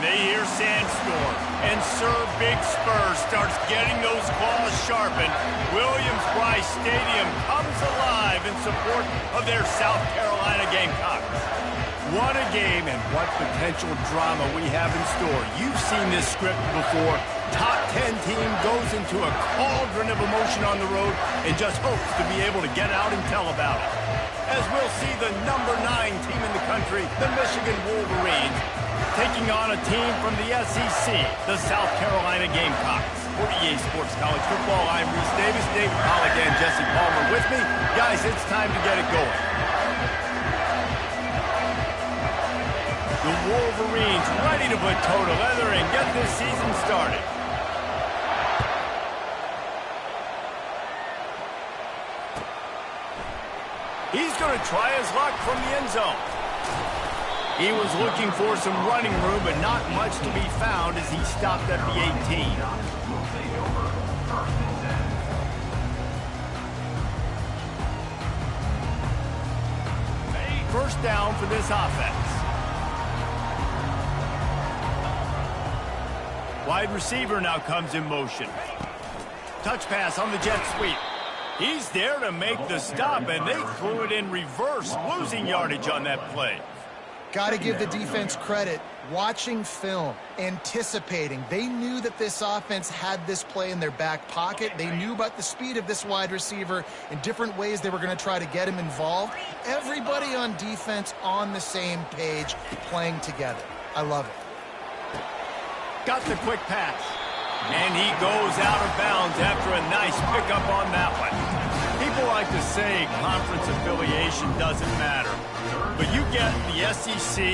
when they hear Sandstorm and Sir Big Spur starts getting those claws sharpened, Williams-Brice Stadium comes alive in support of their South Carolina Gamecocks. What a game and what potential drama we have in store. You've seen this script before. Top 10 team goes into a cauldron of emotion on the road and just hopes to be able to get out and tell about it. As we'll see the number 9 team in the country, the Michigan Wolverines, taking on a team from the SEC, the South Carolina Gamecocks. For EA Sports College Football, I'm Reese Davis, David Pollack, and Jesse Palmer with me. Guys, it's time to get it going. The Wolverines ready to put toe to leather and get this season started. He's going to try his luck from the end zone. He was looking for some running room, but not much to be found as he stopped at the 18. First down for this offense. Wide receiver now comes in motion. Touch pass on the jet sweep. He's there to make the stop, and they threw it in reverse, losing yardage on that play. Got to give the defense credit. Watching film, anticipating. They knew that this offense had this play in their back pocket. They knew about the speed of this wide receiver and different ways they were going to try to get him involved. Everybody on defense on the same page, playing together. I love it. Got the quick pass. And he goes out of bounds after a nice pickup on that one. People like to say conference affiliation doesn't matter. But you get the SEC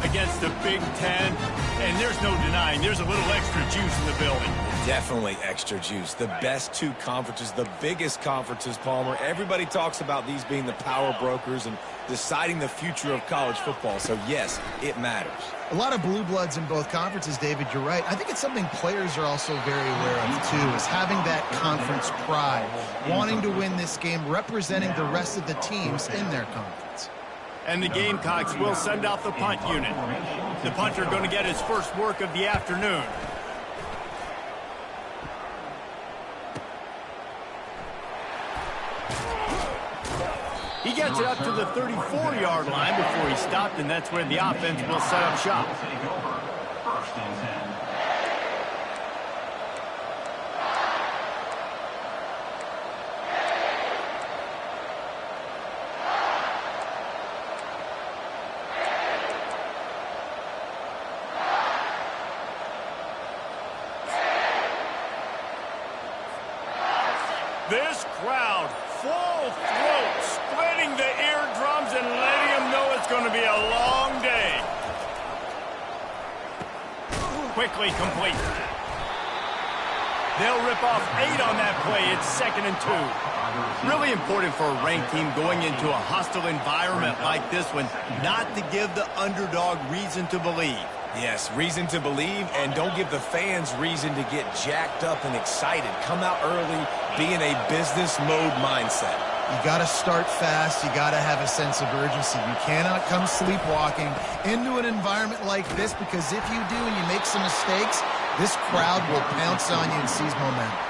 against the Big Ten, and there's no denying there's a little extra juice in the building. Definitely extra juice. The best 2 conferences, the biggest conferences, Palmer. Everybody talks about these being the power brokers and deciding the future of college football. So, yes, it matters. A lot of blue bloods in both conferences, David, you're right. I think it's something players are also very aware of, too, is having that conference pride, wanting to win this game, representing the rest of the teams in their conference. And the Gamecocks will send out the punt unit. The punter going to get his first work of the afternoon. He gets it up to the 34-yard line before he stopped, and that's where the offense will set up shop. This crowd, full throat, splitting the eardrums and letting them know it's going to be a long day. Quickly complete. They'll rip off 8 on that play. It's 2nd and 2. Really important for a ranked team going into a hostile environment like this one, not to give the underdog reason to believe. Yes, reason to believe, and don't give the fans reason to get jacked up and excited. Come out early, be in a business mode mindset. You got to start fast. You got to have a sense of urgency. You cannot come sleepwalking into an environment like this, because if you do and you make some mistakes, this crowd will pounce on you and seize momentum.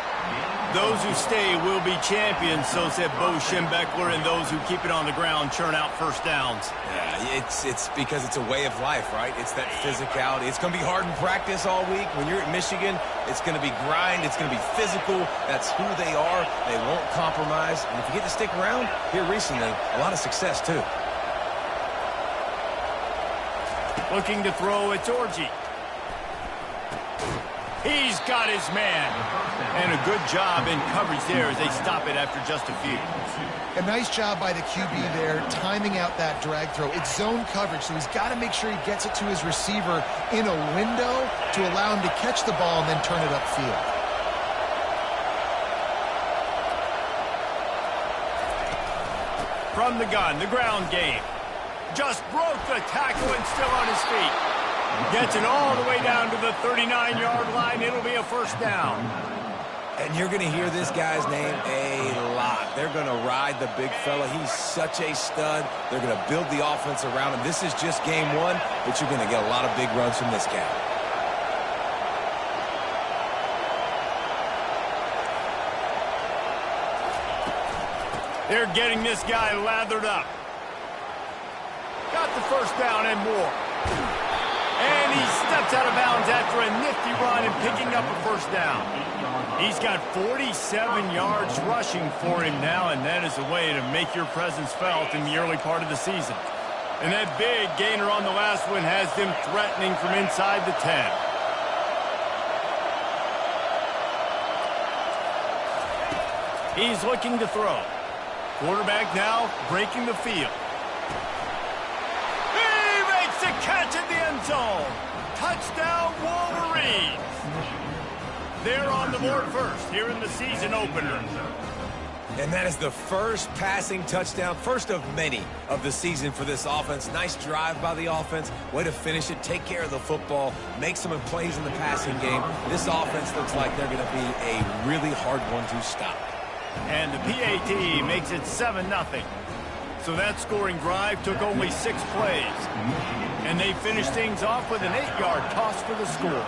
Those who stay will be champions, so said Bo Schembechler, and those who keep it on the ground churn out first downs. Yeah, it's because it's a way of life, right? It's that physicality. It's going to be hard in practice all week. When you're at Michigan, it's going to be grind. It's going to be physical. That's who they are. They won't compromise. And if you get to stick around, here recently, a lot of success, too. Looking to throw, it's Orji. He's got his man. And a good job in coverage there as they stop it after just a few. A nice job by the QB there, timing out that drag throw. It's zone coverage, so he's got to make sure he gets it to his receiver in a window to allow him to catch the ball and then turn it upfield. From the gun, the ground game. Just broke the tackle and still on his feet. Gets it all the way down to the 39-yard line. It'll be a first down. And you're going to hear this guy's name a lot. They're going to ride the big fella. He's such a stud. They're going to build the offense around him. This is just game 1, but you're going to get a lot of big runs from this guy. They're getting this guy lathered up. Got the first down and more. And he steps out of bounds after a nifty run and picking up a first down. He's got 47 yards rushing for him now, and that is a way to make your presence felt in the early part of the season. And that big gainer on the last one has them threatening from inside the 10. He's looking to throw. Quarterback now breaking the field. He makes the catch in the end zone. Touchdown, Wolverines. They're on the board first here in the season opener. And that is the first passing touchdown, first of many of the season for this offense. Nice drive by the offense. Way to finish it, take care of the football, make some plays in the passing game. This offense looks like they're going to be a really hard one to stop. And the PAT makes it 7-0. So that scoring drive took only 6 plays. And they finished things off with an 8-yard toss for the score.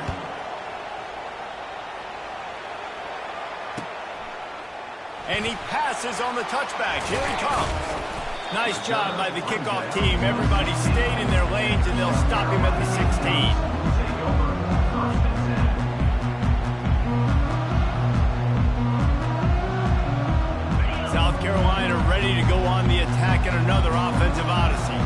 And he passes on the touchback. Here he comes. Nice job by the kickoff team. Everybody stayed in their lanes, and they'll stop him at the 16. South Carolina ready to go on the attack in another offensive odyssey.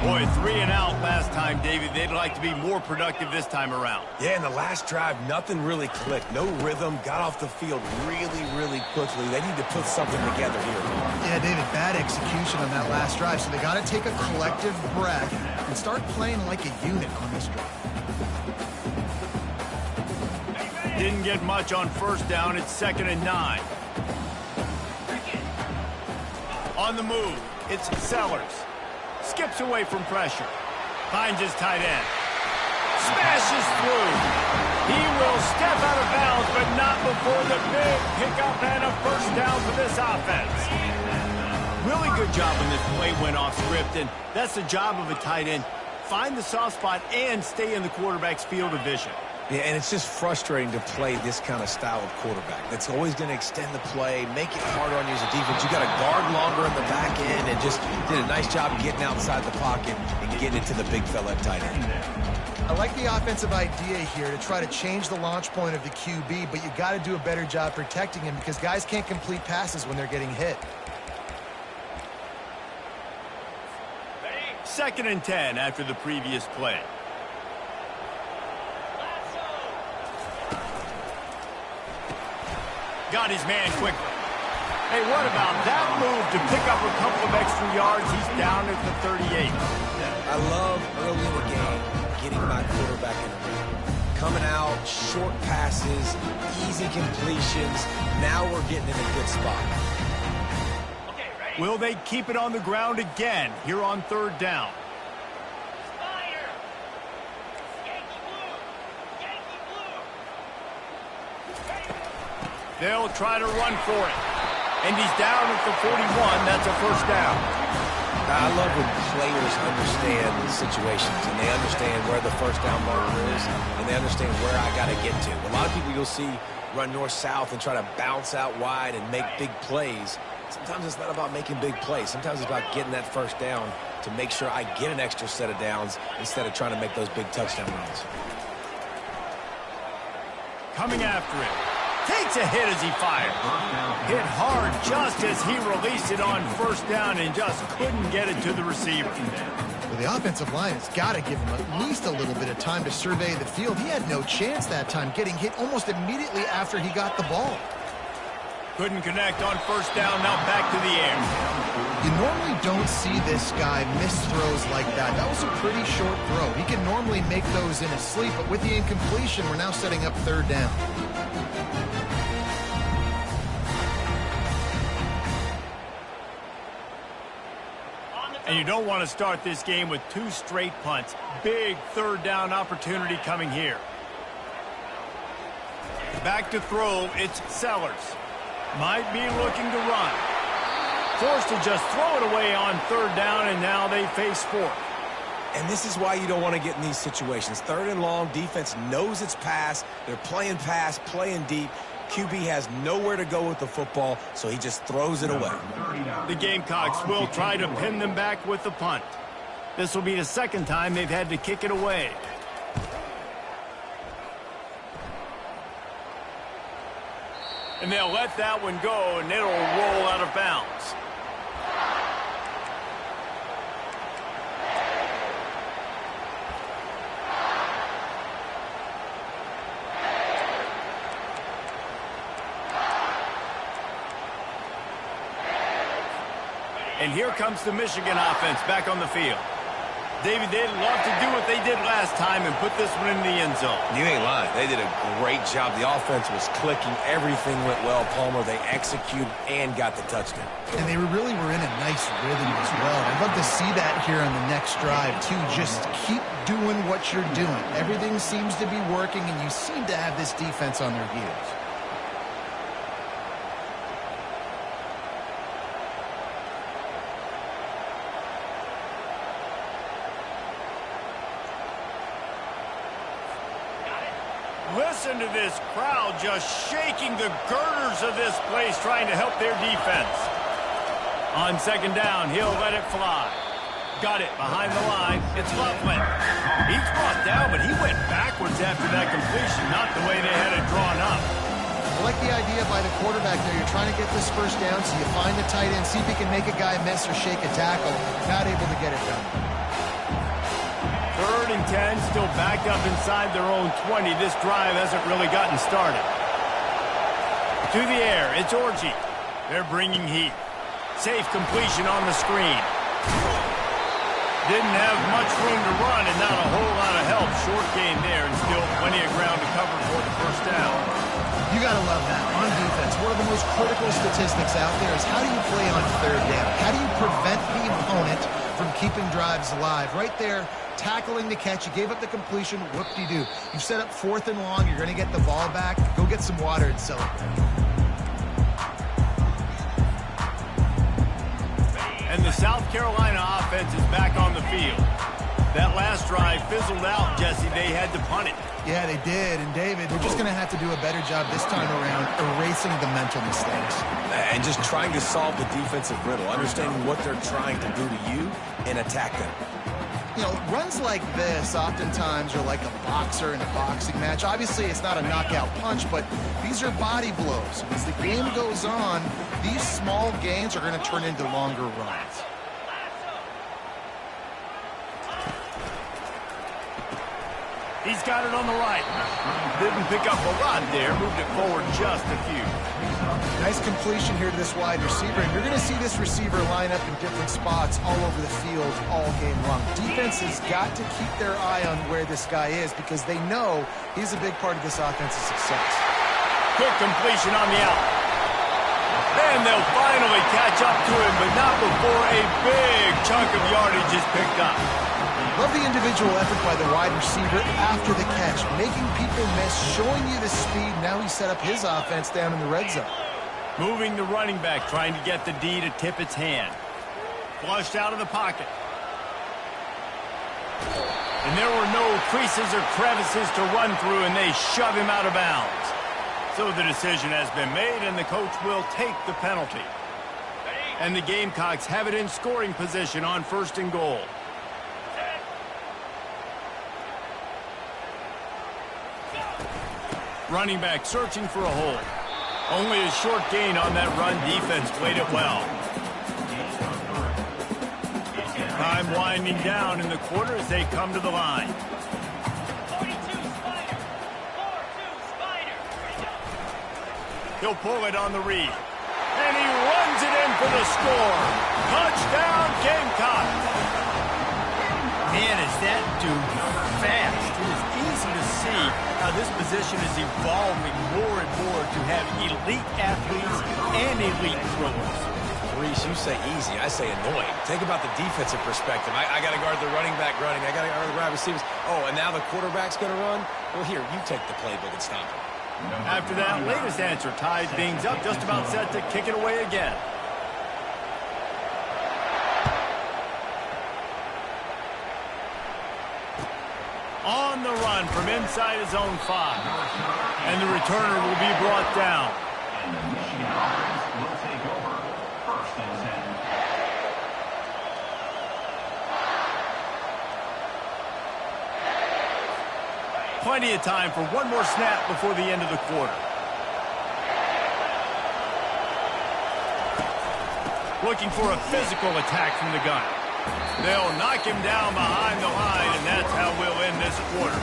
Boy, 3 and out last time, David. They'd like to be more productive this time around. Yeah, in the last drive, nothing really clicked. No rhythm, got off the field really quickly. They need to put something together here. Yeah, David, bad execution on that last drive, so they got to take a collective breath and start playing like a unit on this drive. Didn't get much on first down. It's 2nd and 9. On the move, it's Sellers. Skips away from pressure. Finds his tight end. Smashes through. He will step out of bounds, but not before the big pickup and a first down for this offense. Really good job when this play went off script, and that's the job of a tight end. Find the soft spot and stay in the quarterback's field of vision. Yeah, and it's just frustrating to play this kind of style of quarterback. That's always going to extend the play, make it harder on you as a defense. You got to guard longer in the back end, and just did a nice job getting outside the pocket and getting it to the big fella at tight end. I like the offensive idea here to try to change the launch point of the QB, but you got to do a better job protecting him because guys can't complete passes when they're getting hit. 2nd and 10 after the previous play. Got his man quickly. Hey, what about that move to pick up a couple of extra yards? He's down at the 38. I love early in the game getting my quarterback in the game. Coming out, short passes, easy completions. Now we're getting in a good spot. Will they keep it on the ground again here on 3rd down? They'll try to run for it. And he's down at the 41. That's a first down. I love when players understand the situations and they understand where the first down marker is and they understand where I got to get to. A lot of people you'll see run north-south and try to bounce out wide and make big plays. Sometimes it's not about making big plays. Sometimes it's about getting that first down to make sure I get an extra set of downs instead of trying to make those big touchdown runs. Coming after it. Takes a hit as he fired. Hit hard just as he released it on first down and just couldn't get it to the receiver. Well, the offensive line has got to give him at least a little bit of time to survey the field. He had no chance that time, getting hit almost immediately after he got the ball. Couldn't connect on first down, now back to the air. You normally don't see this guy miss throws like that. That was a pretty short throw. He can normally make those in his sleep, but with the incompletion, we're now setting up 3rd down. And you don't want to start this game with 2 straight punts. Big 3rd down opportunity coming here. Back to throw, it's Sellers. Might be looking to run. Forced to just throw it away on 3rd down, and now they face 4th. And this is why you don't want to get in these situations. 3rd and long, defense knows it's pass. They're playing pass, playing deep. QB has nowhere to go with the football, so he just throws it away. The Gamecocks will try to pin them back with the punt. This will be the second time they've had to kick it away. And they'll let that one go, and it'll roll out of bounds. And here comes the Michigan offense back on the field. David, they'd love to do what they did last time and put this one in the end zone. You ain't lying. They did a great job. The offense was clicking. Everything went well, Palmer. They executed and got the touchdown. And they really were in a nice rhythm as well. I'd love to see that here on the next drive, too. Just keep doing what you're doing. Everything seems to be working, and you seem to have this defense on their heels. Listen to this crowd just shaking the girders of this place trying to help their defense. On second down, he'll let it fly. Got it behind the line. It's Loveland. He's brought down, but he went backwards after that completion, not the way they had it drawn up. I like the idea by the quarterback there. You're trying to get this first down, so you find the tight end, see if he can make a guy miss or shake a tackle. Not able to get it done. 3rd and 10, still backed up inside their own 20. This drive hasn't really gotten started. To the air, it's Orji. They're bringing heat. Safe completion on the screen. Didn't have much room to run and not a whole lot of help. Short gain there and still plenty of ground to cover for the first down. You got to love that. On defense, one of the most critical statistics out there is how do you play on 3rd down? How do you prevent the opponent from keeping drives alive? Right there, tackling the catch. You gave up the completion. Whoop-de-doo. You've set up 4th and long. You're going to get the ball back. Go get some water and celebrate. And the South Carolina offense is back on the field. That last drive fizzled out, Jesse. They had to punt it. Yeah, they did. And, David, they're just going to have to do a better job this time around erasing the mental mistakes. And just trying to solve the defensive riddle, understanding what they're trying to do to you and attack them. You know, runs like this oftentimes are like a boxer in a boxing match. Obviously, it's not a knockout punch, but these are body blows. As the game goes on, these small gains are going to turn into longer runs. He's got it on the right. Didn't pick up a lot there. Moved it forward just a few. Nice completion here to this wide receiver. And you're going to see this receiver line up in different spots all over the field all game long. Defense has got to keep their eye on where this guy is because they know he's a big part of this offense's success. Quick completion on the out. And they'll finally catch up to him, but not before a big chunk of yardage is picked up. Love the individual effort by the wide receiver after the catch, making people miss, showing you the speed. Now he set up his offense down in the red zone. Moving the running back, trying to get the D to tip its hand. Flushed out of the pocket. And there were no creases or crevices to run through, and they shove him out of bounds. So the decision has been made, and the coach will take the penalty. And the Gamecocks have it in scoring position on 1st and goal. Running back searching for a hole. Only a short gain on that run. Defense played it well. Time winding down in the quarter as they come to the line. He'll pull it on the read. And he runs it in for the score. Touchdown, Gamecock. Man, is that dude fast. It is easy to see how this position is evolving more and more to have elite athletes and elite throwers. Reese, you say easy. I say annoying. Think about the defensive perspective. I got to guard the running back running. I got to guard the wide receivers. Oh, and now the quarterback's going to run? Well, here, you take the playbook and stop him. After that latest answer, ties things up, just about set to kick it away again. On the run from inside his own 5. And the returner will be brought down. And the Michigan offense will take over 1st and 10. Plenty of time for one more snap before the end of the quarter. Looking for a physical attack from the gun. They'll knock him down behind the line, and that's how we'll end this quarter.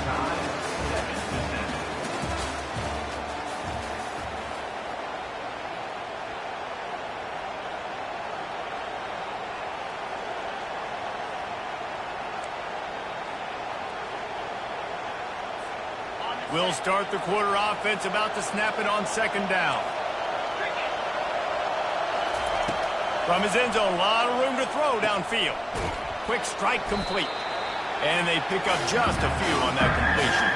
We'll start the quarter offense, about to snap it on 2nd down. From his end zone, a lot of room to throw downfield. Quick strike complete. And they pick up just a few on that completion.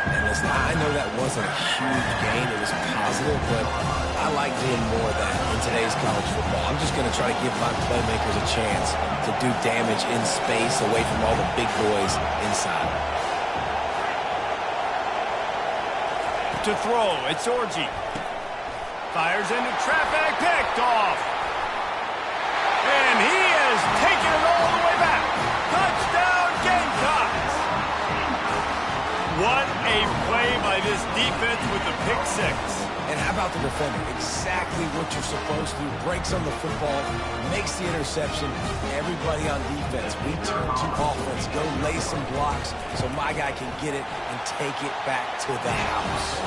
And listen, I know that wasn't a huge gain. It was positive, but I like doing more of that in today's college football. I'm just going to try to give my playmakers a chance to do damage in space away from all the big boys inside. To throw, it's Orji. Fires into traffic, picked off. And he has taken it all the way back. Touchdown, Gamecocks! What a play by this defense with the pick 6. And how about the defender? Exactly what you're supposed to do. Breaks on the football, makes the interception. Everybody on defense, we turn to offense. Go lay some blocks so my guy can get it and take it back to the house.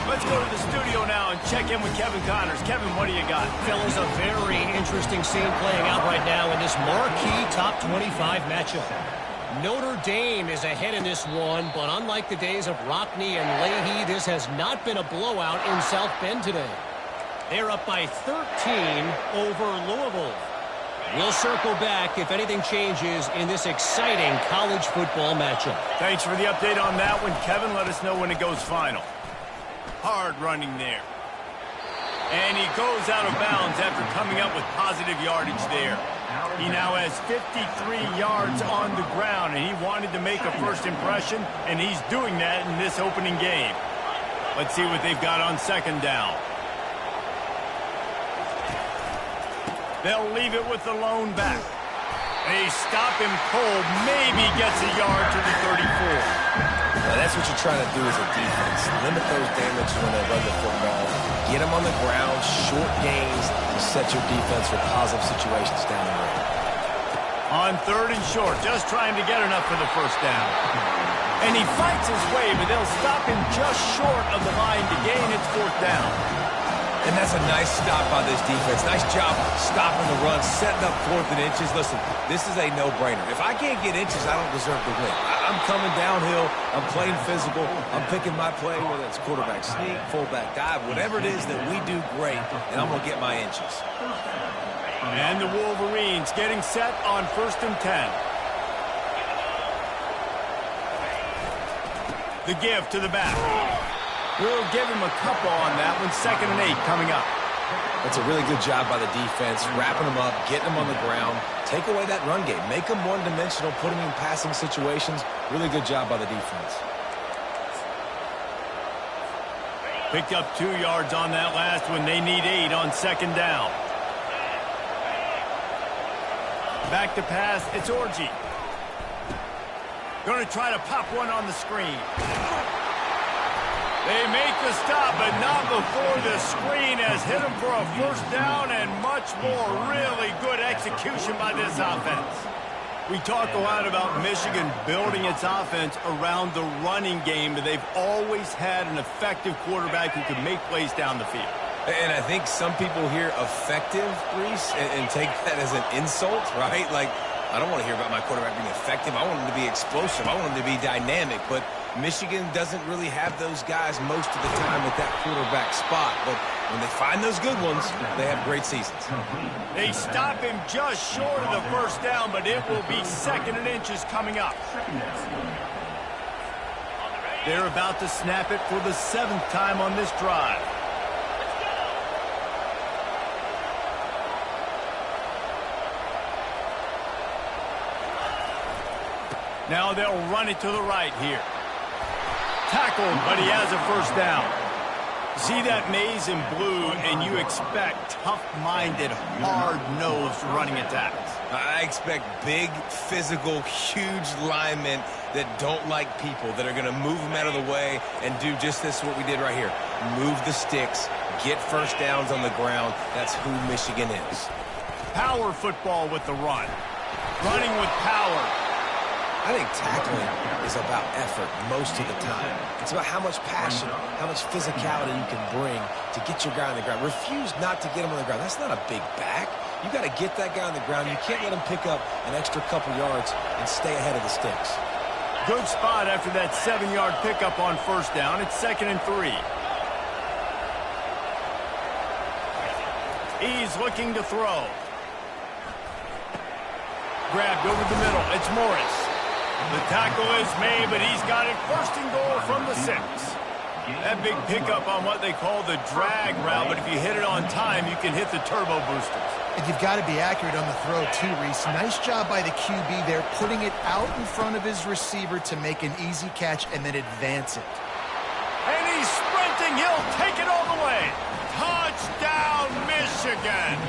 Let's go to the studio now and check in with Kevin Connors. Kevin, what do you got? Fellas, a very interesting scene playing out right now in this marquee top 25 matchup. Notre Dame is ahead in this one, but unlike the days of Rockney and Leahy, this has not been a blowout in South Bend today. They're up by 13 over Louisville. We'll circle back if anything changes in this exciting college football matchup. Thanks for the update on that one, Kevin. Let us know when it goes final. Hard running there. And he goes out of bounds after coming up with positive yardage there. He now has 53 yards on the ground, and he wanted to make a first impression, and he's doing that in this opening game. Let's see what they've got on 2nd down. They'll leave it with the lone back. They stop him cold, maybe gets a yard to the 34. Now, that's what you're trying to do as a defense. Limit those damages when they run the football. Get them on the ground, short gains to set your defense for positive situations down the road. On 3rd and short, just trying to get enough for the first down. And he fights his way, but they'll stop him just short of the line to gain its 4th down. And that's a nice stop by this defense. Nice job stopping the run, setting up 4th and inches. Listen, this is a no-brainer. If I can't get inches, I don't deserve to win. I'm coming downhill. I'm playing physical. I'm picking my play, whether it's quarterback sneak, fullback dive, whatever it is that we do great, and I'm going to get my inches. And the Wolverines getting set on 1st and 10. The give to the back. We'll give him a couple on that one. 2nd and 8 coming up. That's a really good job by the defense, wrapping them up, getting them on the ground. Take away that run game. Make them one-dimensional, put them in passing situations. Really good job by the defense. Picked up 2 yards on that last one. They need 8 on 2nd down. Back to pass. It's Orji. Going to try to pop one on the screen. They make the stop, but not before the screen has hit them for a 1st down and much more. Really good execution by this offense. We talk a lot about Michigan building its offense around the running game, but they've always had an effective quarterback who can make plays down the field. And I think some people hear effective, Reese, and take that as an insult, right? Like, I don't want to hear about my quarterback being effective. I want him to be explosive. I want him to be dynamic. But Michigan doesn't really have those guys most of the time at that quarterback spot. But when they find those good ones, they have great seasons. They stop him just short of the 1st down, but it will be 2nd and inches coming up. They're about to snap it for the 7th time on this drive. Now they'll run it to the right here. Tackled, but he has a first down. See that maze in blue, and you expect tough-minded, hard-nosed running attacks. I expect big, physical, huge linemen that don't like people, that are going to move them out of the way and do just this, what we did right here. Move the sticks, get first downs on the ground. That's who Michigan is. Power football with the run. Running with power. I think tackling is about effort most of the time. It's about how much passion, how much physicality you can bring to get your guy on the ground. Refuse not to get him on the ground. That's not a big back. You got to get that guy on the ground. You can't let him pick up an extra couple yards and stay ahead of the sticks. Good spot after that 7-yard pickup on first down. It's 2nd and 3. He's looking to throw. Grabbed over the middle. It's Morris. The tackle is made, but he's got it 1st and goal from the 6. That big pickup on what they call the drag route, but if you hit it on time, you can hit the turbo boosters. And you've got to be accurate on the throw, too, Reese. Nice job by the QB there, putting it out in front of his receiver to make an easy catch and then advance it. And he's sprinting. He'll take it all the way. Touchdown, Michigan.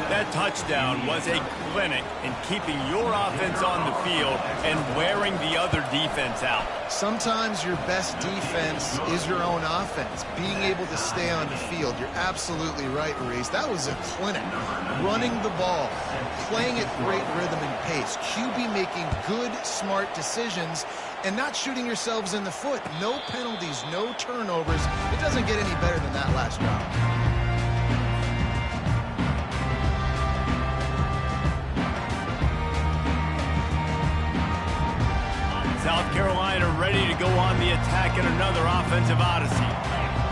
That touchdown was a clinic in keeping your offense on the field and wearing the other defense out. Sometimes your best defense is your own offense, being able to stay on the field. You're absolutely right, Reese. That was a clinic. Running the ball, playing at great rhythm and pace, QB making good, smart decisions, and not shooting yourselves in the foot. No penalties, no turnovers. It doesn't get any better than that last drive. South Carolina ready to go on the attack in another offensive odyssey.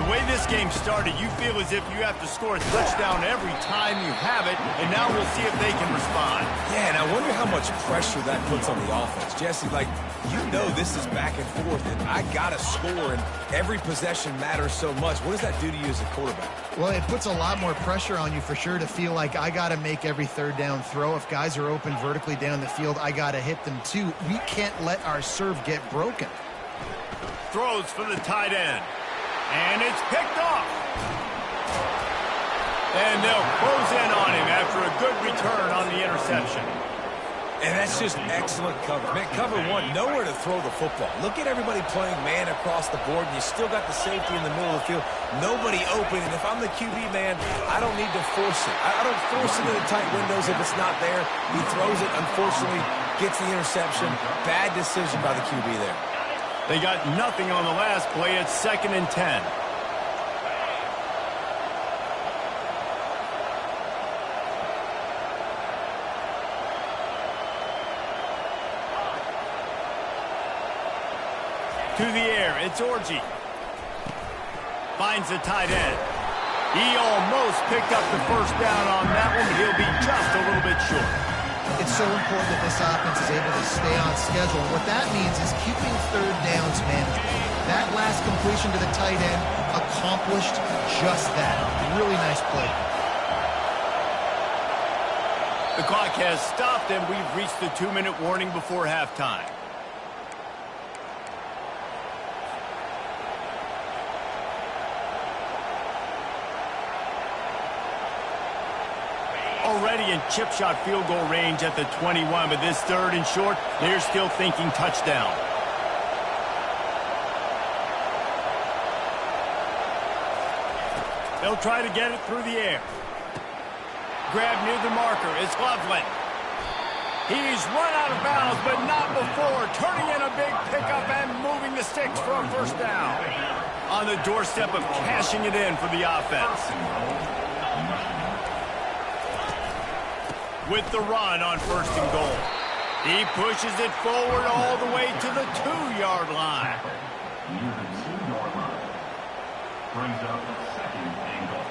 The way this game started, you feel as if you have to score a touchdown every time you have it, and now we'll see if they can respond. Yeah, and I wonder how much pressure that puts on the offense. Jesse, like, you know this is back and forth, and I got to score, and every possession matters so much. What does that do to you as a quarterback? Well, it puts a lot more pressure on you for sure to feel like I got to make every 3rd down throw. If guys are open vertically down the field, I got to hit them too. We can't let our serve get broken. Throws for the tight end. And it's picked off. And they'll close in on him after a good return on the interception. And that's just excellent coverage. Man, cover one, nowhere to throw the football. Look at everybody playing man across the board, and you still got the safety in the middle of the field. Nobody open, and if I'm the QB, man, I don't need to force it. I don't force it into tight windows if it's not there. He throws it, unfortunately, gets the interception. Bad decision by the QB there. They got nothing on the last play. It's 2nd and 10. To the air, it's Orji. Finds the tight end. He almost picked up the first down on that one, but he'll be just a little bit short. It's so important that this offense is able to stay on schedule. What that means is keeping 3rd downs manageable. That last completion to the tight end accomplished just that. Really nice play. The clock has stopped, and we've reached the 2-minute warning before halftime. Already in chip shot field goal range at the 21, but this 3rd and short, they're still thinking touchdown. They'll try to get it through the air. Grab near the marker. It's Loveland. He's run out of bounds, but not before. Turning in a big pickup and moving the sticks for a first down. On the doorstep of cashing it in for the offense. With the run on 1st and goal. He pushes it forward all the way to the 2-yard line. Near the 2-yard line. Brings up 2nd and goal.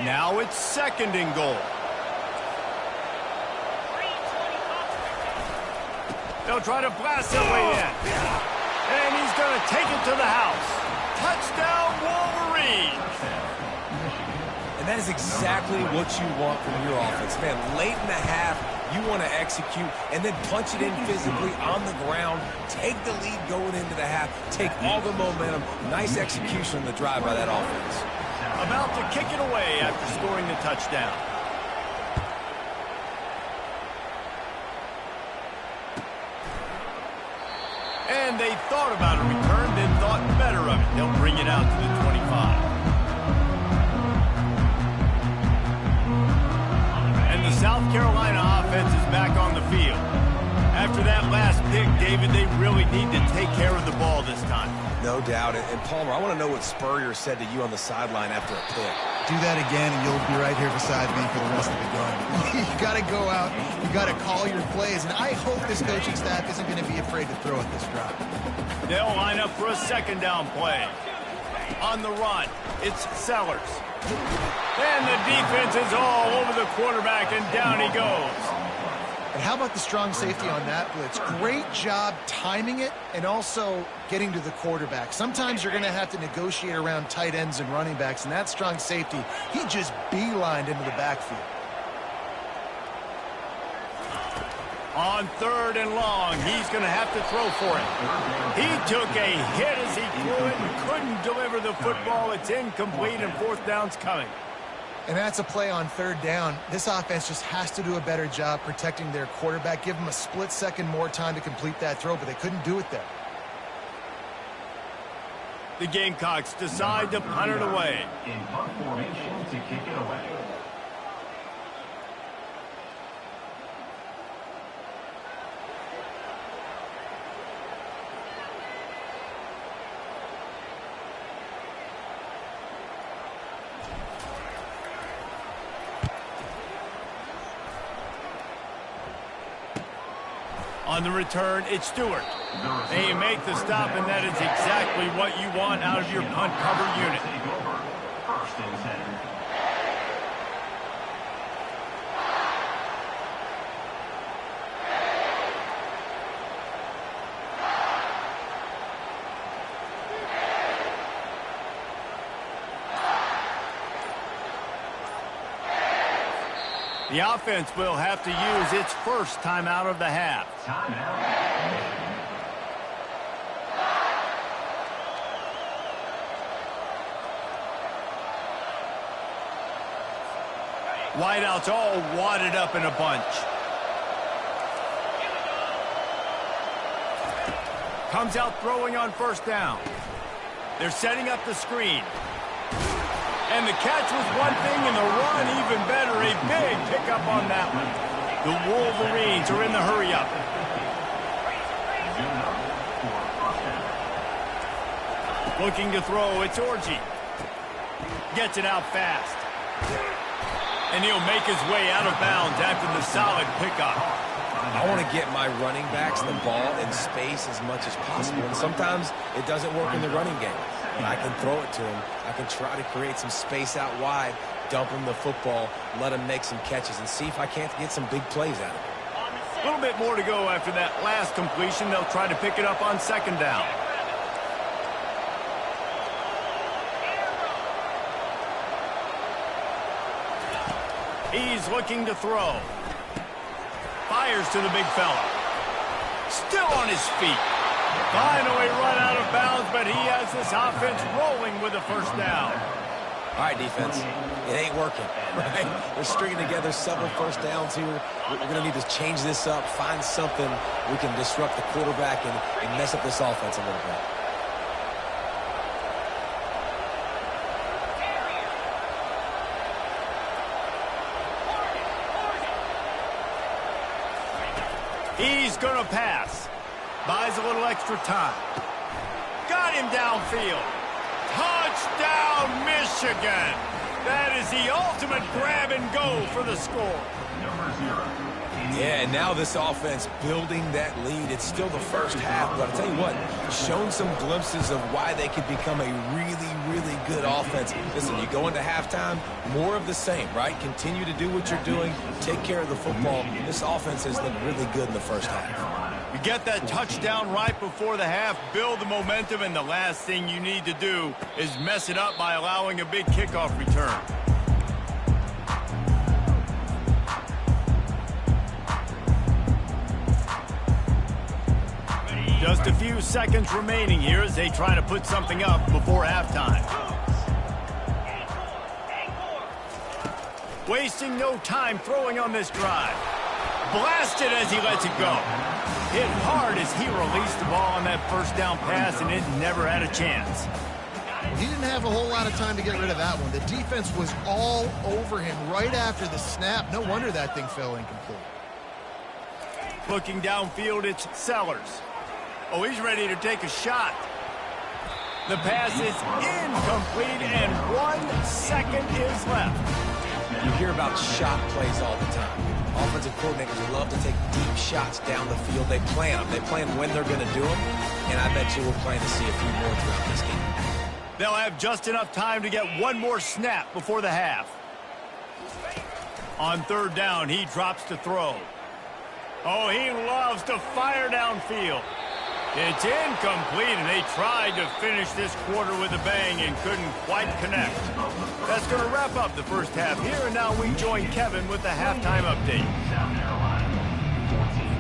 Now it's 2nd and goal. They'll try to blast their way in. And he's going to take it to the house. Touchdown, Wolverines! And that is exactly what you want from your offense. Man, late in the half, you want to execute and then punch it in physically on the ground, take the lead going into the half, take all the momentum. Nice execution on the drive by that offense. About to kick it away after scoring the touchdown. And they thought about a return, then thought better of it. They'll bring it out to the 25. And the South Carolina offense is back on the field. After that last pick, David, they really need to take care of the ball this time. No doubt. And Palmer, I want to know what Spurrier said to you on the sideline after a pick. Do that again, and you'll be right here beside me for the rest of the game. You got to go out. You got to call your plays. And I hope this coaching staff isn't going to be afraid to throw at this drive. They'll line up for a second down play. On the run, it's Sellers. And the defense is all over the quarterback, and down he goes. And how about the strong safety on that blitz? Great job timing it and also getting to the quarterback. Sometimes you're going to have to negotiate around tight ends and running backs, and that strong safety, he just beelined into the backfield. On 3rd and long, he's going to have to throw for it. He took a hit as he threw it and couldn't deliver the football. It's incomplete, and 4th down's coming. And that's a play on 3rd down. This offense just has to do a better job protecting their quarterback. Give them a split second more time to complete that throw, but they couldn't do it there. The Gamecocks decide to punt it away. In punt formation to kick it away. On the return, it's Stewart. They make the stop, and that is exactly what you want out of your punt cover unit. Take over. 1st and 10. The offense will have to use its first timeout of the half. Timeout. Wideouts all wadded up in a bunch. Comes out throwing on 1st down. They're setting up the screen. And the catch was one thing, and the run even better. A big pickup on that one. The Wolverines are in the hurry-up. Looking to throw, it's Orji. Gets it out fast. And he'll make his way out of bounds after the solid pickup. I want to get my running backs the ball in space as much as possible. And sometimes it doesn't work in the running game. But I can throw it to him. I can try to create some space out wide, dump him the football, let him make some catches, and see if I can't get some big plays out of it. A little bit more to go after that last completion. They'll try to pick it up on 2nd down. He's looking to throw. Fires to the big fella. Still on his feet. Finally run out of bounds, but he has this offense rolling with a 1st down. All right, defense, it ain't working, right? We're stringing together several 1st downs here. We're going to need to change this up, find something we can disrupt the quarterback and mess up this offense a little bit. He's going to pass. Buys a little extra time. Got him downfield. Touchdown, Michigan. That is the ultimate grab and go for the score. Number 0. Yeah, and now this offense building that lead. It's still the 1st half, but I'll tell you what, shown some glimpses of why they could become a really, really good offense. Listen, you go into halftime, more of the same, right? Continue to do what you're doing, take care of the football. This offense has looked really good in the 1st half. You get that touchdown right before the half, build the momentum, and the last thing you need to do is mess it up by allowing a big kickoff return. Just a few seconds remaining here as they try to put something up before halftime. Wasting no time throwing on this drive. Blasted as he lets it go. Hit hard as he released the ball on that first down pass, and it never had a chance. He didn't have a whole lot of time to get rid of that one. The defense was all over him right after the snap. No wonder that thing fell incomplete. Looking downfield, it's Sellers. Oh, he's ready to take a shot. The pass is incomplete, and 1 second is left. You hear about shot plays all the time. Offensive coordinators love to take deep shots down the field. They plan them. They plan when they're going to do them, and I bet you we'll plan to see a few more throughout this game. They'll have just enough time to get one more snap before the half. On third down, he drops to throw. Oh, he loves to fire downfield. It's incomplete, and they tried to finish this quarter with a bang and couldn't quite connect. That's going to wrap up the first half here, and now we join Kevin with the halftime update. South Carolina, 14.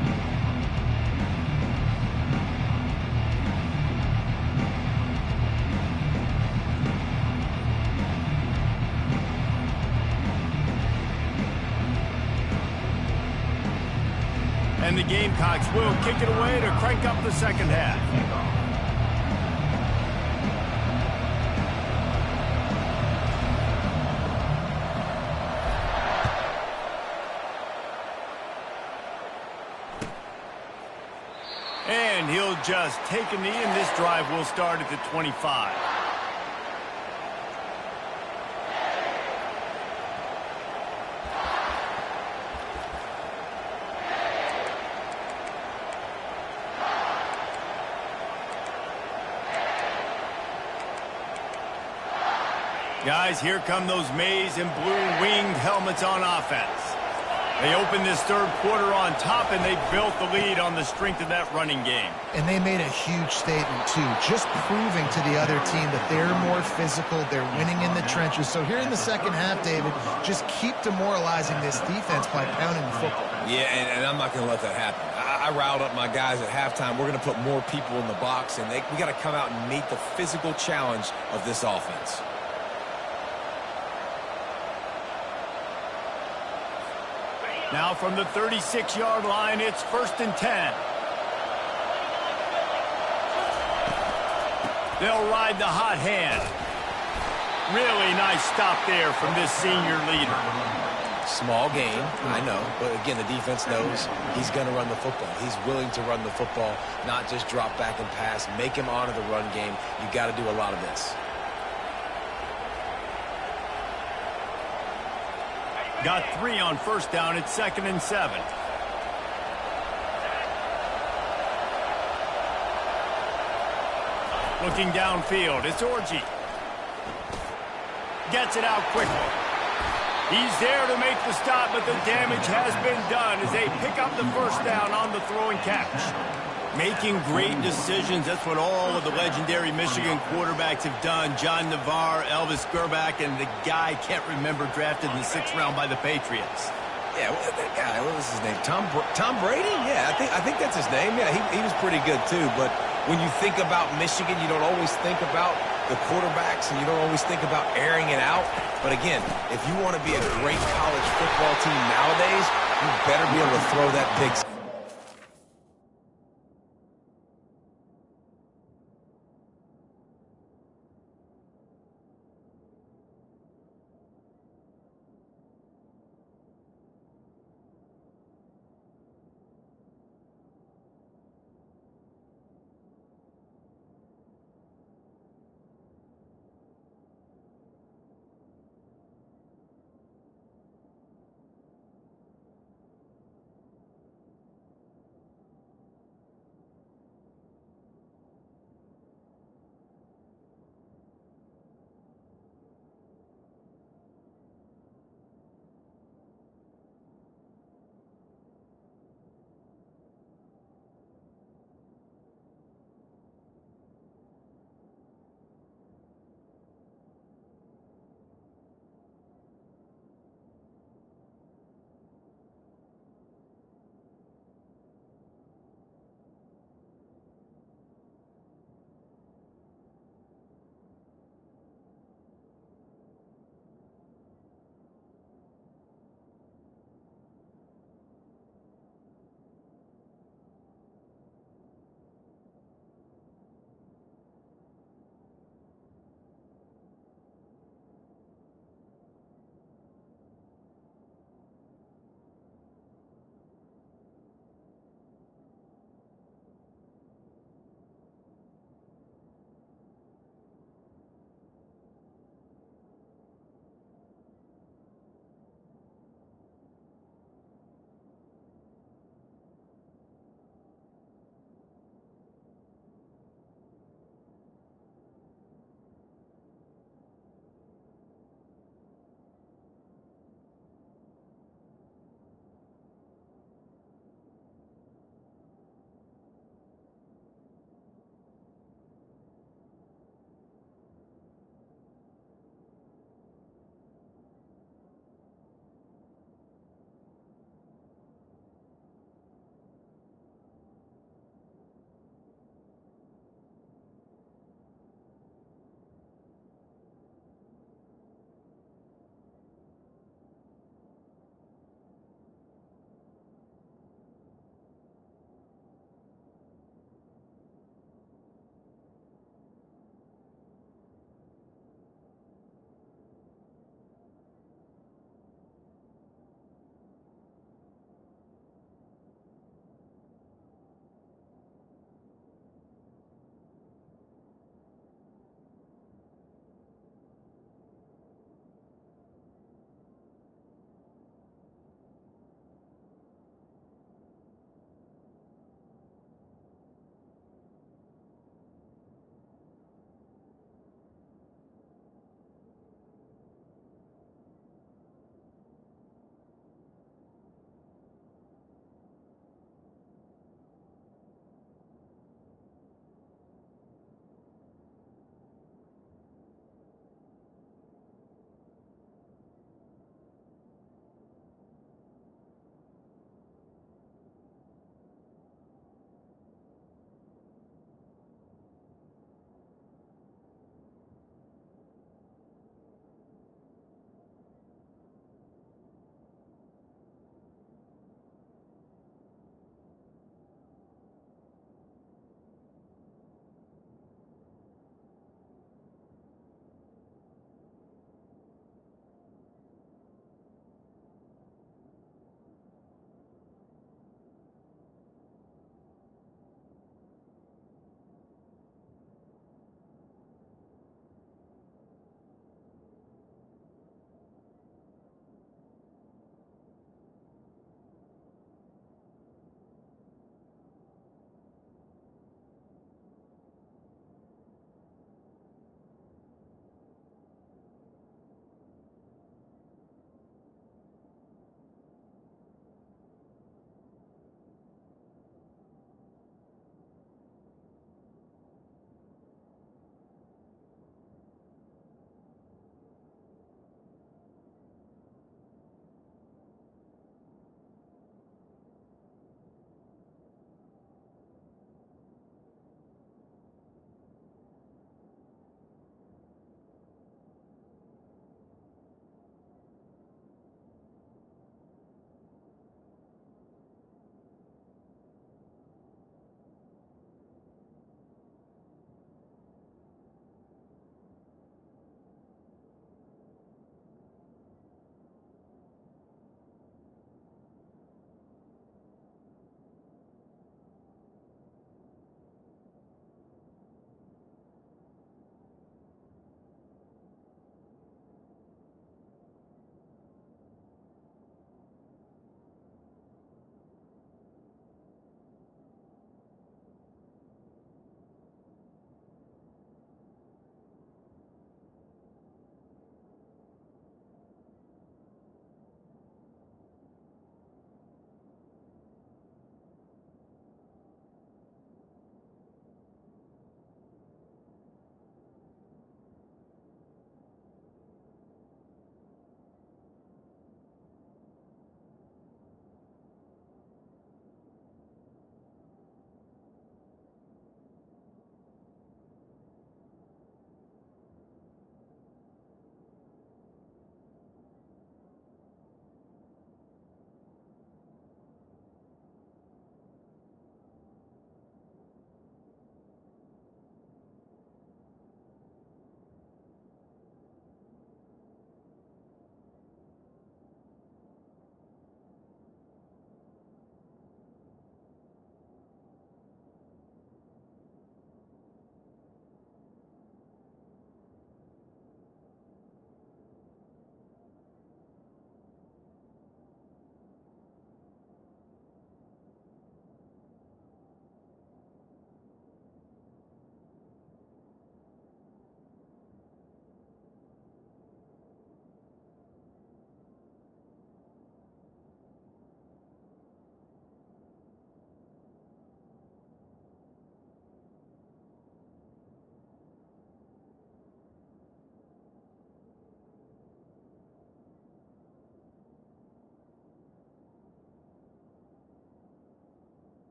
And the Gamecocks will kick it away to crank up the second half. And he'll just take a knee, and this drive will start at the 25. Guys, here come those maize and blue-winged helmets on offense. They opened this third quarter on top, and they built the lead on the strength of that running game. And they made a huge statement, too, just proving to the other team that they're more physical, they're winning in the trenches. So here in the second half, David, just keep demoralizing this defense by pounding the football. Yeah, and I'm not going to let that happen. I riled up my guys at halftime. We're going to put more people in the box, and we got to come out and meet the physical challenge of this offense. Now from the 36-yard line, it's 1st and 10. They'll ride the hot hand. Really nice stop there from this senior leader. Small gain, I know, but again, the defense knows he's going to run the football. He's willing to run the football, not just drop back and pass, make him honor the run game. You got to do a lot of this. Got 3 on first down. It's 2nd and 7. Looking downfield, it's Orji. Gets it out quickly. He's there to make the stop, but the damage has been done as they pick up the first down on the throw and catch. Making great decisions, that's what all of the legendary Michigan quarterbacks have done. John Navarre, Elvis Gerbach, and the guy I can't remember drafted in the 6th round by the Patriots. Yeah, that guy, what was his name? Tom Brady? Yeah, I think that's his name. Yeah, he was pretty good too. But when you think about Michigan, you don't always think about the quarterbacks, and you don't always think about airing it out. But again, if you want to be a great college football team nowadays, you better be able to throw that big.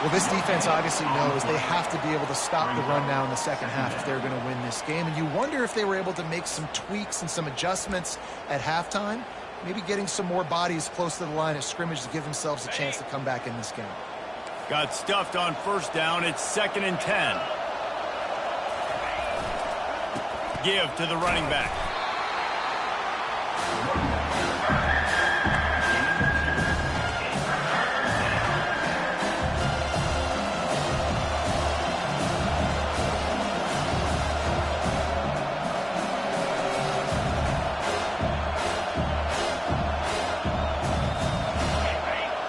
Well, this defense obviously knows they have to be able to stop the run now in the second half if they're going to win this game. And you wonder if they were able to make some tweaks and some adjustments at halftime, maybe getting some more bodies close to the line of scrimmage to give themselves a chance to come back in this game. Got stuffed on first down. It's 2nd and 10. Give to the running back.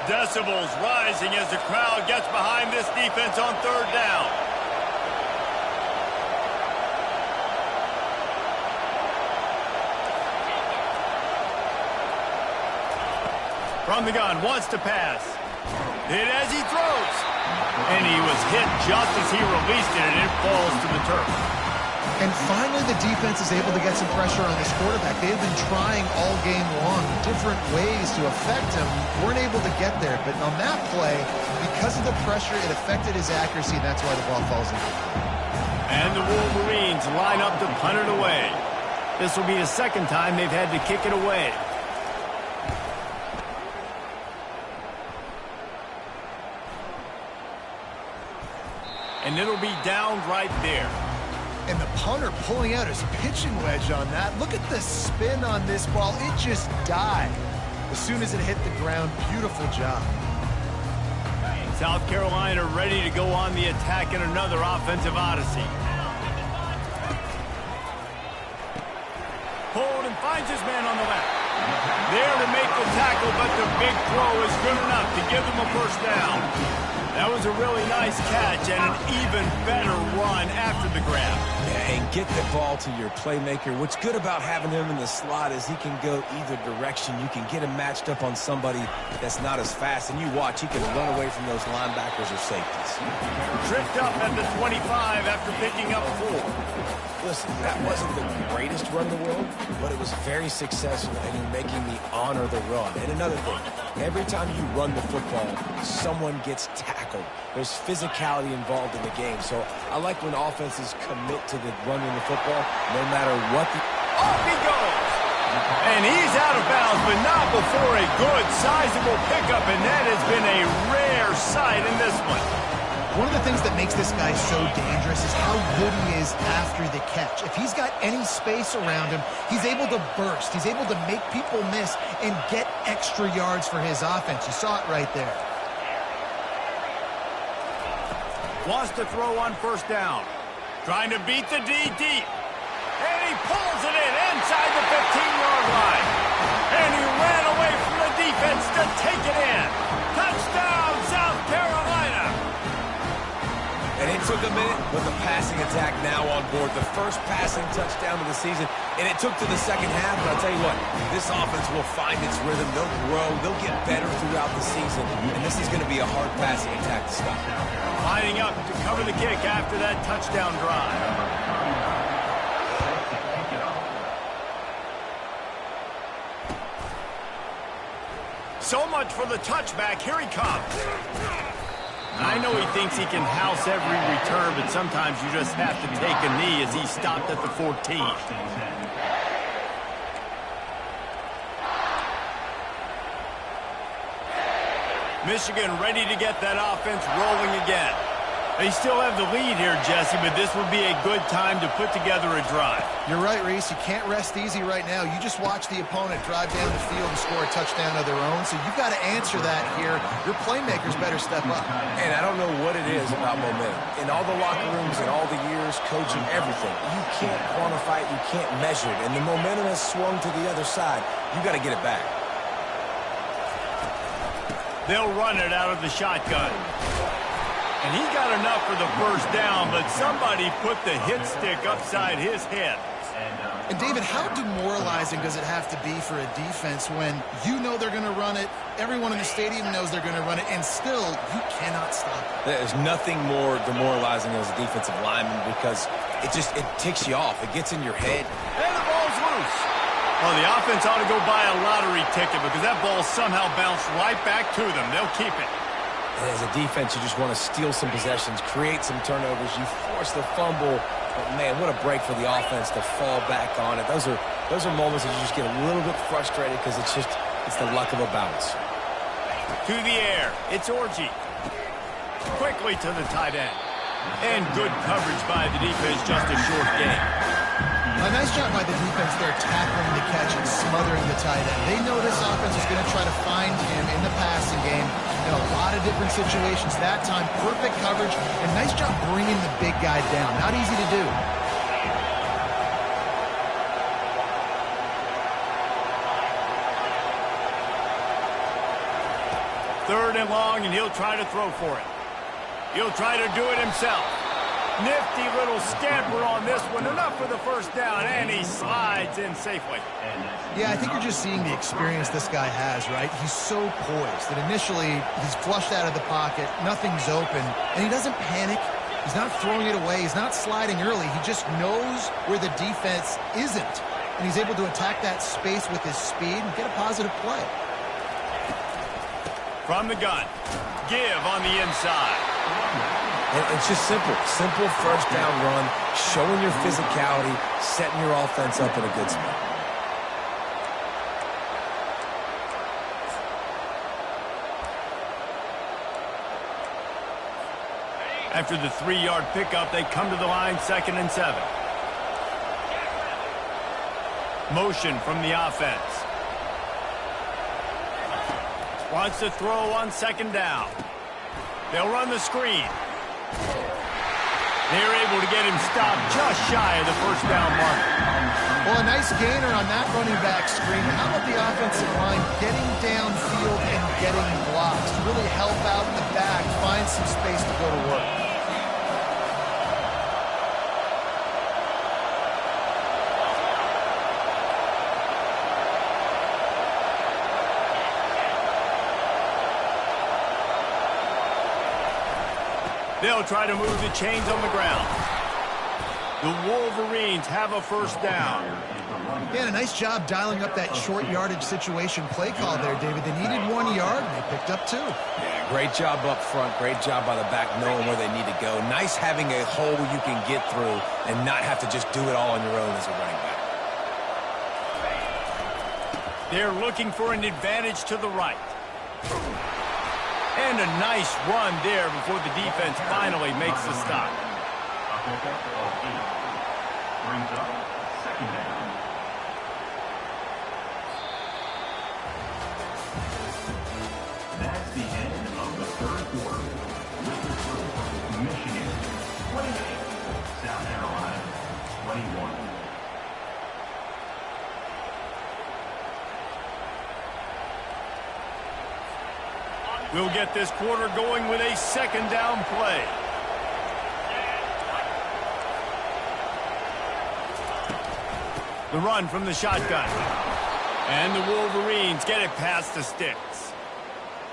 Decibels rising as the crowd gets behind this defense on 3rd down. From the gun, wants to pass. Hit as he throws. And he was hit just as he released it, and it falls to the turf. And finally, the defense is able to get some pressure on this quarterback. They've been trying all game long different ways to affect him. Weren't able to get there. But on that play, because of the pressure, it affected his accuracy, and that's why the ball falls in. And the Wolverines line up to punt it away. This will be the 2nd time they've had to kick it away. And it'll be down right there. And the punter pulling out his pitching wedge on that. Look at the spin on this ball. It just died as soon as it hit the ground. Beautiful job. South Carolina ready to go on the attack in another offensive odyssey. Hold and finds his man on the left. There to make the tackle, but the big throw is good enough to give them a first down. That was a really nice catch and an even better run after the grab. Yeah, and get the ball to your playmaker. What's good about having him in the slot is he can go either direction. You can get him matched up on somebody that's not as fast, and you watch, he can run away from those linebackers or safeties. Tripped up at the 25 after picking up 4. Listen, that wasn't the greatest run in the world, but it was very successful, and you're making me honor the run. And another thing, every time you run the football, someone gets tackled. There's physicality involved in the game. So I like when offenses commit to the running the football, no matter what the... Off he goes! And he's out of bounds, but not before a good, sizable pickup, and that has been a rare sight in this one. One of the things that makes this guy so dangerous is how good he is after the catch. If he's got any space around him, he's able to burst. He's able to make people miss and get extra yards for his offense. You saw it right there. Wants to throw on first down. Trying to beat the D deep. And he pulls it in inside the 15-yard line. And he ran away from the defense to take it in. Touchdown, South Carolina. And it took a minute, but the passing attack now on board. The first passing touchdown of the season, and it took to the second half. But I'll tell you what, this offense will find its rhythm. They'll grow. They'll get better throughout the season. And this is going to be a hard passing attack to stop. Lining up to cover the kick after that touchdown drive. So much for the touchback. Here he comes. I know he thinks he can house every return, but sometimes you just have to take a knee as he stopped at the 14. Michigan ready to get that offense rolling again. They still have the lead here, Jesse, but this would be a good time to put together a drive. You're right, Reese. You can't rest easy right now. You just watch the opponent drive down the field and score a touchdown of their own, so you've got to answer that here. Your playmakers better step up. And I don't know what it is about momentum. In all the locker rooms and all the years, coaching, everything, you can't quantify it, you can't measure it, and the momentum has swung to the other side. You got to get it back. They'll run it out of the shotgun. And he got enough for the first down, but somebody put the hit stick upside his head. And, David, how demoralizing does it have to be for a defense when you know they're going to run it, everyone in the stadium knows they're going to run it, and still you cannot stop it? There's nothing more demoralizing as a defensive lineman because it ticks you off. It gets in your head. And the ball's loose. Well, the offense ought to go buy a lottery ticket because that ball somehow bounced right back to them. They'll keep it. As a defense, you just want to steal some possessions, create some turnovers. You force the fumble. But, man, what a break for the offense to fall back on it. Those are moments that you just get a little bit frustrated because it's the luck of a bounce. To the air. It's Orji. Quickly to the tight end. And good coverage by the defense, just a short game. A nice job by the defense there, tackling the catch and smothering the tight end. They know this offense is going to try to find him in the passing game in a lot of different situations. That time, perfect coverage, and nice job bringing the big guy down. Not easy to do. Third and long, and he'll try to throw for it. He'll try to do it himself. Nifty little scamper on this one. Enough for the first down, and he slides in safely. Yeah, I think you're just seeing the experience this guy has, right? He's so poised that initially he's flushed out of the pocket, nothing's open, and he doesn't panic. He's not throwing it away. He's not sliding early. He just knows where the defense isn't, and he's able to attack that space with his speed and get a positive play. From the gun, give on the inside. And it's just simple first down run, showing your physicality, setting your offense up in a good spot. After the 3-yard pickup, they come to the line, 2nd and 7. Motion from the offense. Wants to throw on 2nd down. They'll run the screen. They're able to get him stopped just shy of the first down mark. Well, a nice gainer on that running back screen. How about the offensive line getting downfield and getting blocks to really help out the back, find some space to go to work? They'll try to move the chains on the ground. The Wolverines have a first down. Yeah, a nice job dialing up that short yardage situation play call there, David. They needed 1 yard, and they picked up 2. Yeah, great job up front. Great job by the back knowing where they need to go. Nice having a hole you can get through and not have to just do it all on your own as a running back. They're looking for an advantage to the right. And a nice run there before the defense finally makes the stop. Brings up 2nd down. That's the end of the 3rd quarter. With the score, Michigan 28, South Carolina 21. We'll get this quarter going with a 2nd down play. The run from the shotgun. And the Wolverines get it past the sticks.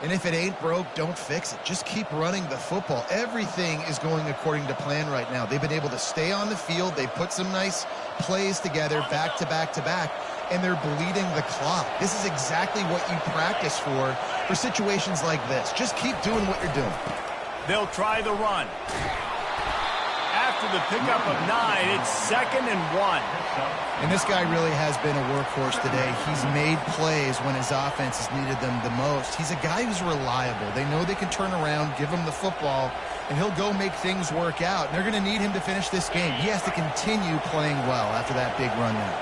And if it ain't broke, don't fix it. Just keep running the football. Everything is going according to plan right now. They've been able to stay on the field. They put some nice plays together back to back to back, and they're bleeding the clock. This is exactly what you practice for situations like this. Just keep doing what you're doing. They'll try the run. After the pickup of 9, it's 2nd and 1. And this guy really has been a workhorse today. He's made plays when his offense has needed them the most. He's a guy who's reliable. They know they can turn around, give him the football, and he'll go make things work out. And they're going to need him to finish this game. He has to continue playing well after that big run now.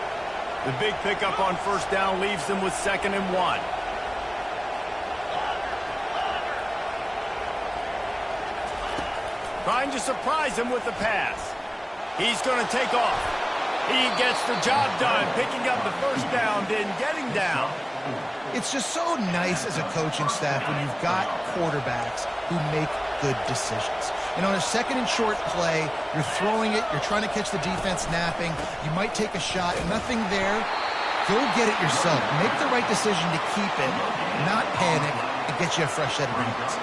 The big pickup on first down leaves them with 2nd and 1. Trying to surprise him with the pass. He's going to take off. He gets the job done, picking up the first down, then getting down. It's just so nice as a coaching staff when you've got quarterbacks who make good decisions. And on a 2nd and short play, you're throwing it, you're trying to catch the defense napping, you might take a shot, nothing there. Go get it yourself. Make the right decision to keep it, not panic, and get you a fresh set of downs.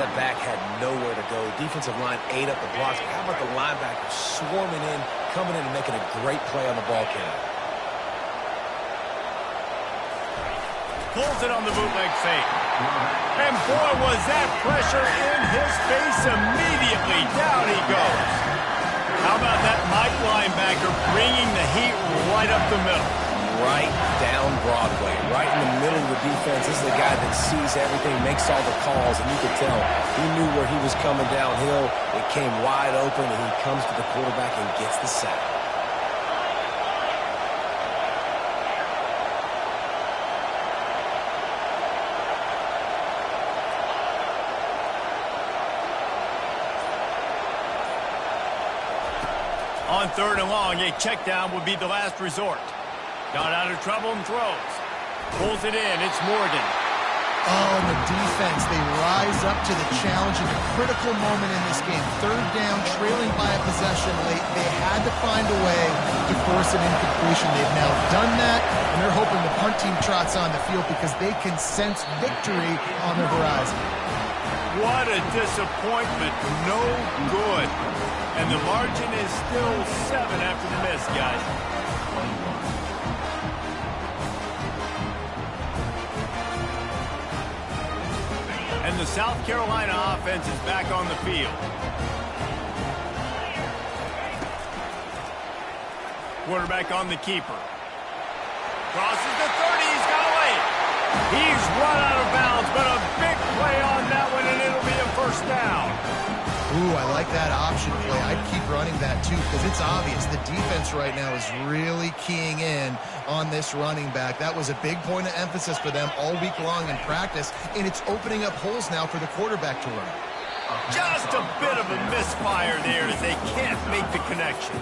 That back had nowhere to go. Defensive line ate up the blocks. But how about the linebacker swarming in, coming in and making a great play on the ball carrier? Pulls it on the bootleg fake. And boy, was that pressure in his face immediately. Down he goes. How about that Mike linebacker bringing the heat right up the middle? Right down Broadway, right in the middle of the defense. This is the guy that sees everything, makes all the calls, and you could tell he knew where he was coming downhill. It came wide open, and he comes to the quarterback and gets the sack. On 3rd and long, a check down would be the last resort. Got out of trouble and throws. Pulls it in. It's Morgan. Oh, and the defense, they rise up to the challenge in a critical moment in this game. 3rd down, trailing by a possession late. They had to find a way to force an incompletion. They've now done that, and they're hoping the punt team trots on the field because they can sense victory on the horizon. What a disappointment. No good. And the margin is still 7 after the miss, guys. And the South Carolina offense is back on the field. Quarterback on the keeper. Crosses the 30. He's got away. He's run out of bounds, but a big play on that one, and it'll be a 1st down. Ooh, I like that option play. I'd keep running that too because it's obvious the defense right now is really keying in on this running back. That was a big point of emphasis for them all week long in practice, and it's opening up holes now for the quarterback to run. Just a bit of a misfire there as they can't make the connection.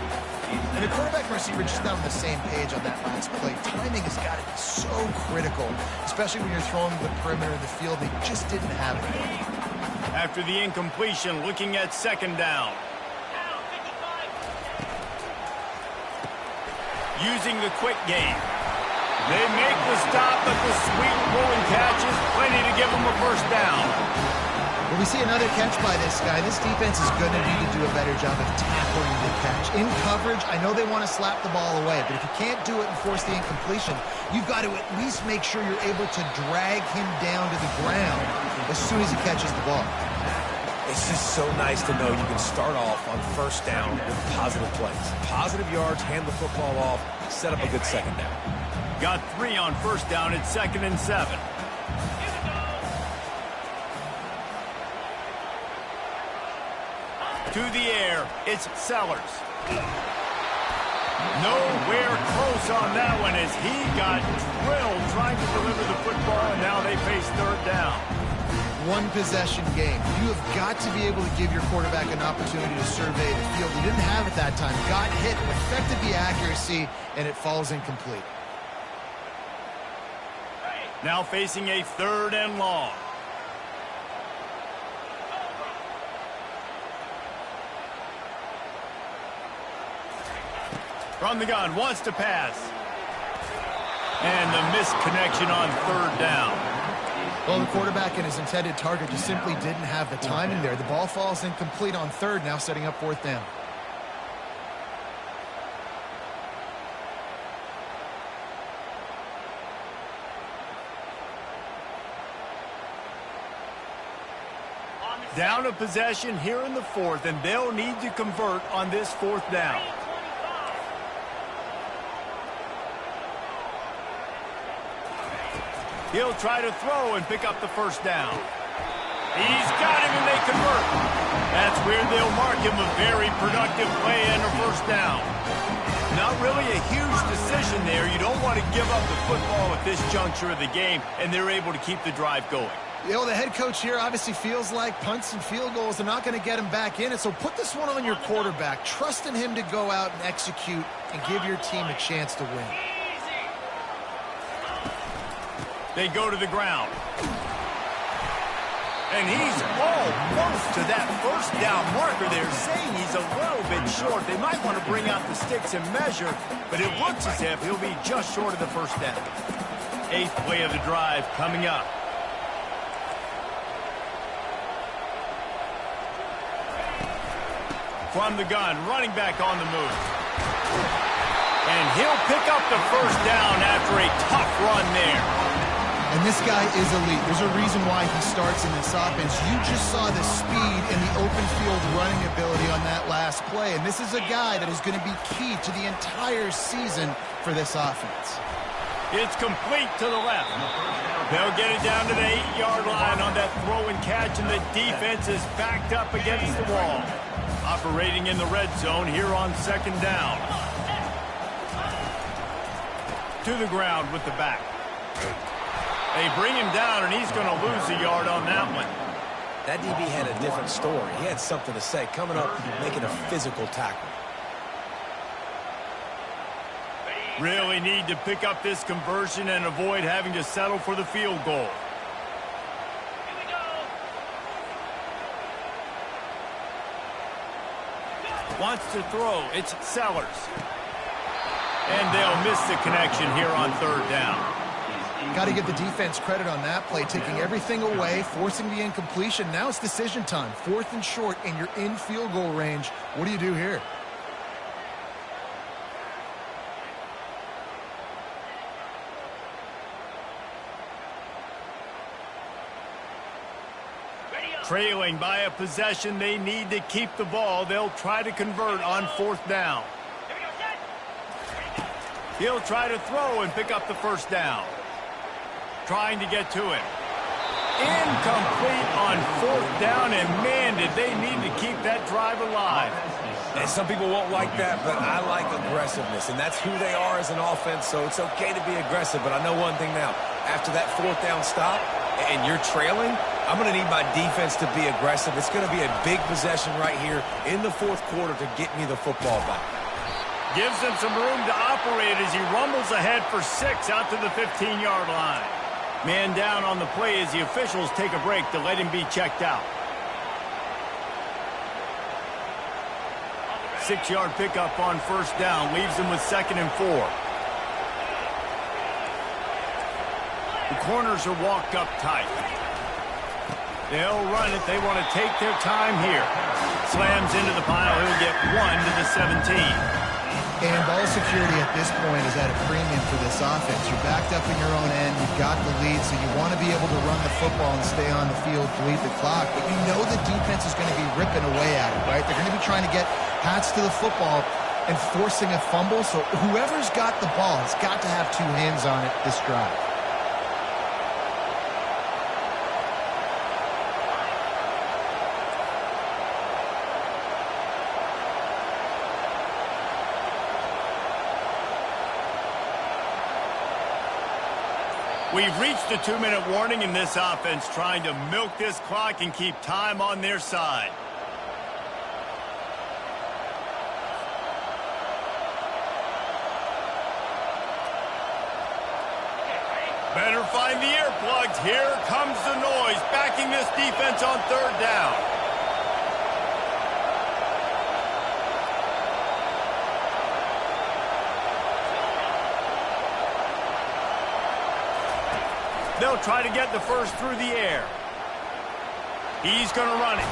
And the quarterback and receiver just not on the same page on that last play. Timing has got to be so critical, especially when you're throwing to the perimeter of the field. They just didn't have it. After the incompletion, looking at 2nd down. Using the quick game. They make the stop, but the sweet rolling catch is plenty to give them a 1st down. When we see another catch by this guy, this defense is going to need to do a better job of tackling the catch. In coverage, I know they want to slap the ball away, but if you can't do it and force the incompletion, you've got to at least make sure you're able to drag him down to the ground as soon as he catches the ball. It's just so nice to know you can start off on 1st down with positive plays. Positive yards, hand the football off, set up a good 2nd down. Got 3 on 1st down. It's 2nd and 7. To the air, it's Sellers. Nowhere close on that one as he got drilled trying to deliver the football, and now they face 3rd down. 1 possession game. You have got to be able to give your quarterback an opportunity to survey the field. He didn't have it that time. Got hit, affected the accuracy, and it falls incomplete. Now facing a 3rd and long. From the gun, wants to pass. And the misconnection on 3rd down. Well, the quarterback and his intended target just simply didn't have the timing there. The ball falls incomplete on 3rd, now setting up 4th down. Down a possession here in the 4th, and they'll need to convert on this 4th down. He'll try to throw and pick up the 1st down. He's got him, and they convert. That's where they'll mark him a very productive play and a 1st down. Not really a huge decision there. You don't want to give up the football at this juncture of the game, and they're able to keep the drive going. You know, the head coach here obviously feels like punts and field goals are not going to get him back in it, so put this one on your quarterback. Trust in him to go out and execute and give your team a chance to win. They go to the ground. And he's almost to that 1st down marker there, saying he's a little bit short. They might want to bring out the sticks and measure, but it looks as if he'll be just short of the 1st down. 8th play of the drive coming up. From the gun, running back on the move. And he'll pick up the 1st down after a tough run there. I And this guy is elite. There's a reason why he starts in this offense. You just saw the speed and the open field running ability on that last play. And this is a guy that is going to be key to the entire season for this offense. It's complete to the left. They'll get it down to the 8-yard line on that throw and catch, and the defense is backed up against the wall. Operating in the red zone here on second down. To the ground with the back. They bring him down, and he's going to lose a yard on that one. That DB had a different story. He had something to say, coming up, making a physical tackle. Really need to pick up this conversion and avoid having to settle for the field goal. Wants to throw. It's Sellers. And they'll miss the connection here on third down. Got to give the defense credit on that play, taking everything away, forcing the incompletion. Now it's decision time. 4th and short, and you're in field goal range. What do you do here? Trailing by a possession, they need to keep the ball. They'll try to convert on 4th down. He'll try to throw and pick up the first down. Trying to get to him. Incomplete on 4th down, and man, did they need to keep that drive alive. And some people won't like that, but I like aggressiveness, and that's who they are as an offense, so it's okay to be aggressive. But I know one thing now. After that 4th down stop, and you're trailing, I'm going to need my defense to be aggressive. It's going to be a big possession right here in the 4th quarter to get me the football back. Gives them some room to operate as he rumbles ahead for 6 out to the 15-yard line. Man down on the play as the officials take a break to let him be checked out. 6-yard pickup on 1st down leaves them with 2nd and 4. The corners are walked up tight. They'll run it. They want to take their time here. Slams into the pile. He'll get 1 to the 17. And ball security at this point is at a premium for this offense. You're backed up in your own end. You've got the lead, so you want to be able to run the football and stay on the field, bleed the clock. But you know the defense is going to be ripping away at it, right? They're going to be trying to get hats to the football and forcing a fumble. So whoever's got the ball has got to have 2 hands on it this drive. We've reached a 2-minute warning in this offense, trying to milk this clock and keep time on their side. Better find the earplugs. Here comes the noise, backing this defense on 3rd down. They'll try to get the first through the air. He's going to run it.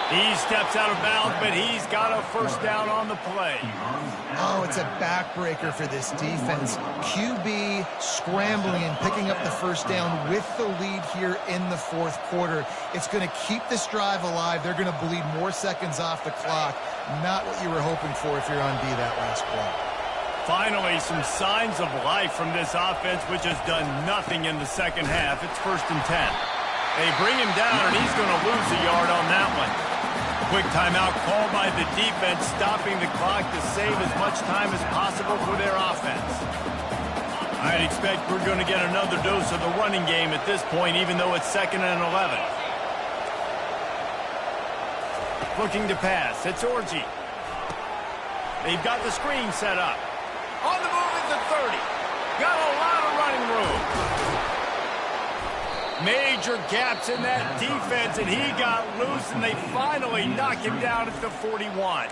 He steps out of bounds, but he's got a first down on the play. Oh, it's a backbreaker for this defense. QB scrambling and picking up the first down with the lead here in the 4th quarter. It's going to keep this drive alive. They're going to bleed more seconds off the clock. Not what you were hoping for if you're on B that last play. Finally, some signs of life from this offense, which has done nothing in the second half. It's 1st and 10. They bring him down, and he's going to lose a yard on that one. Quick timeout called by the defense, stopping the clock to save as much time as possible for their offense. I'd expect we're going to get another dose of the running game at this point, even though it's 2nd and 11. Looking to pass. It's Orji. They've got the screen set up. On the move at the 30. Got a lot of running room. Major gaps in that defense, and he got loose, and they finally knock him down at the 41.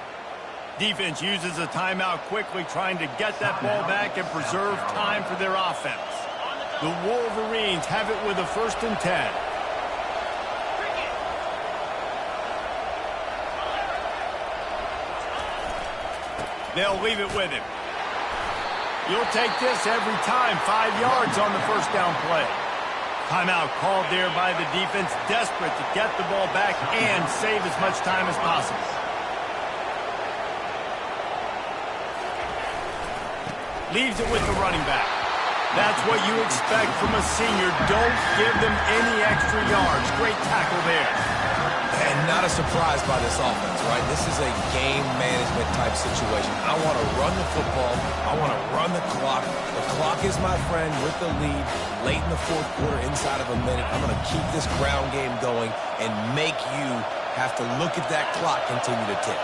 Defense uses a timeout quickly, trying to get that ball back and preserve time for their offense. The Wolverines have it with a 1st and 10. They'll leave it with him. You'll take this every time. 5 yards on the first down play. Timeout called there by the defense, desperate to get the ball back and save as much time as possible. Leaves it with the running back. That's what you expect from a senior. Don't give them any extra yards. Great tackle there. And not a surprise by this offense, right? This is a game management type situation. I want to run the football. I want to run the clock. The clock is my friend with the lead. Late in the fourth quarter, inside of a minute, I'm going to keep this ground game going and make you have to look at that clock continue to tick.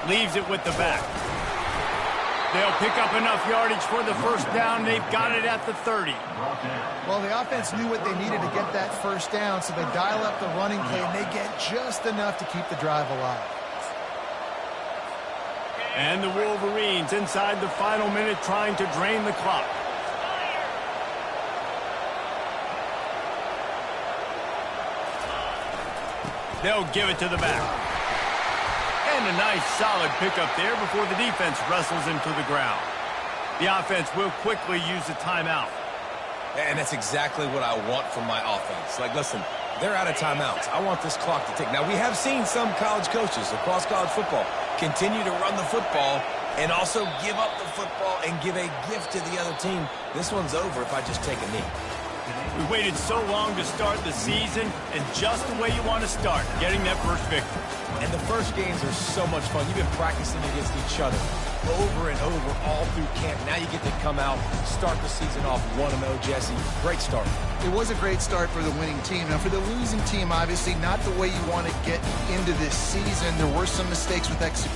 Leaves it with the back. They'll pick up enough yardage for the first down. They've got it at the 30. Well, the offense knew what they needed to get that first down, so they dial up the running play, and they get just enough to keep the drive alive. And the Wolverines inside the final minute trying to drain the clock. They'll give it to the back. And a nice solid pickup there before the defense wrestles him to the ground. The offense will quickly use a timeout. And that's exactly what I want from my offense. Like, listen, they're out of timeouts. I want this clock to tick. Now, we have seen some college coaches across college football continue to run the football and also give up the football and give a gift to the other team. This one's over if I just take a knee. We waited so long to start the season, and just the way you want to start, getting that first victory. And the first games are so much fun. You've been practicing against each other over and over all through camp. Now you get to come out, start the season off 1-0, Jesse. Great start. It was a great start for the winning team. Now, for the losing team, obviously not the way you want to get into this season. There were some mistakes with execution.